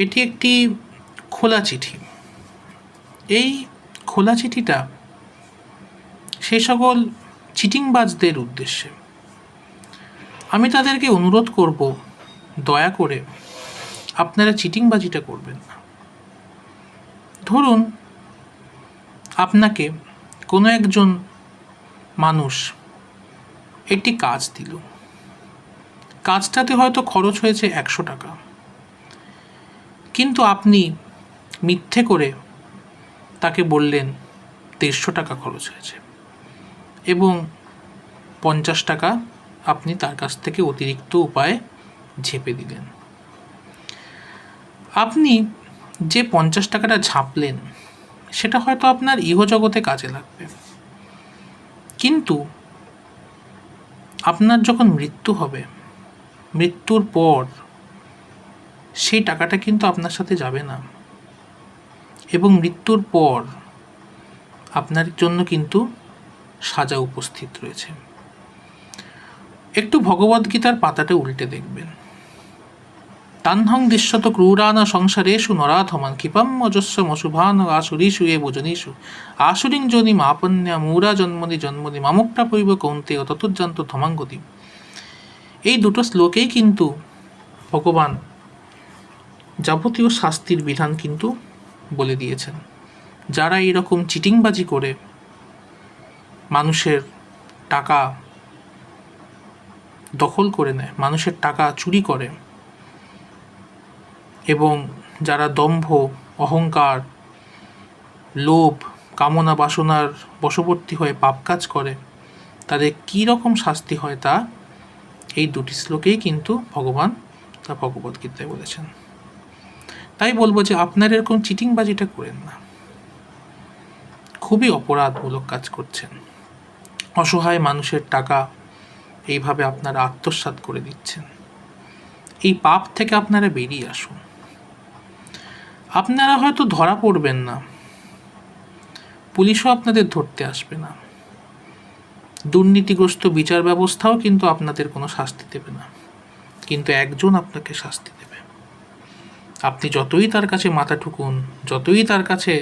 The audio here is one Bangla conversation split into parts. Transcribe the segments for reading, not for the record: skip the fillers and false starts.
এটি একটি খোলা চিঠি। এই খোলা চিঠিটা সেই সকল চিটিংবাজদের উদ্দেশ্যে। আমি তাদেরকে অনুরোধ করব, দয়া করে আপনারা চিটিংবাজিটা করবেন না। ধরুন আপনাকে কোনো একজন মানুষ একটি কাজ দিল, কাজটাতে হয়তো খরচ হয়েছে 100 টাকা, কিন্তু আপনি মিথ্যে করে তাকে বললেন 150 টাকা খরচ হয়েছে এবং 50 টাকা আপনি তার কাছ থেকে অতিরিক্ত উপায়ে ঝেপে দিলেন। আপনি যে 50 টাকাটা ঝাঁপলেন সেটা হয়তো আপনার ইহজগতে কাজে লাগবে, কিন্তু আপনার যখন মৃত্যু হবে, মৃত্যুর পর সেই টাকাটা কিন্তু আপনার সাথে যাবে না, এবং মৃত্যুর পর আপনার জন্য কিন্তু সাজা উপস্থিত রয়েছে। একটু ভগবদ্গীতার পাতাটা উল্টে দেখবেন। তাহং দৃশ্যত ক্রূরান সংসারেষু নরাধমান ক্ষিপম অজস্র মশুভান আসুরিষু এ ভোজনীষু আসুরিং জনি মাপন্যা মূরা জন্মনি জন্মনি মামুকটা পৈব কৌন্তে ততুর্যান্ত ধমাঙ্গতি। এই দুটো শ্লোকেই কিন্তু ভগবান যাবতীয় শাস্তির বিধান কিন্তু বলে দিয়েছেন। যারা এইরকম চিটিংবাজি করে মানুষের টাকা দখল করে নেয়, মানুষের টাকা চুরি করে, এবং যারা দম্ভ, অহংকার, লোভ, কামনা বাসনার বশবর্তী হয়ে পাপ কাজ করে, তাদের কী রকম শাস্তি হয় তা এই দুটি শ্লোকেই কিন্তু ভগবান তা ভগবদ্গীতায় বলেছেন। তাই বলবো যে আপনারা এরকম চিটিংবাজিটা করেন না, খুবই অপরাধমূলক কাজ করছেন। অসহায় মানুষের টাকা এইভাবে আপনারা আত্মসাৎ করে দিচ্ছেন। এই পাপ থেকে আপনারা বেরিয়ে আসুন। আপনারা হয়তো ধরা পড়বেন না, পুলিশও আপনাদের ধরতে আসবে না, দুর্নীতিগ্রস্ত বিচার ব্যবস্থাও কিন্তু আপনাদের কোনো শাস্তি দেবে না, কিন্তু একজন আপনাকে শাস্তি দেবে। আপনি যতই তার কাছে মাথা ঠুকুন, যতই তার কাছে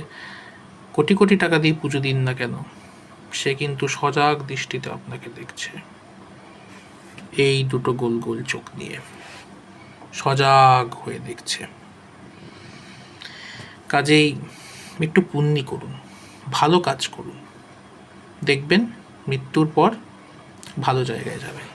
কোটি কোটি টাকা দিয়ে পুজো দিন না কেন, সে কিন্তু সজাগ দৃষ্টিতে আপনাকে দেখছে, এই দুটো গোল গোল চোখ নিয়ে সজাগ হয়ে দেখছে। কাজেই একটু পুণ্যি করুন, ভালো কাজ করুন, দেখবেন মৃত্যুর পর ভালো জায়গায় যাবেন।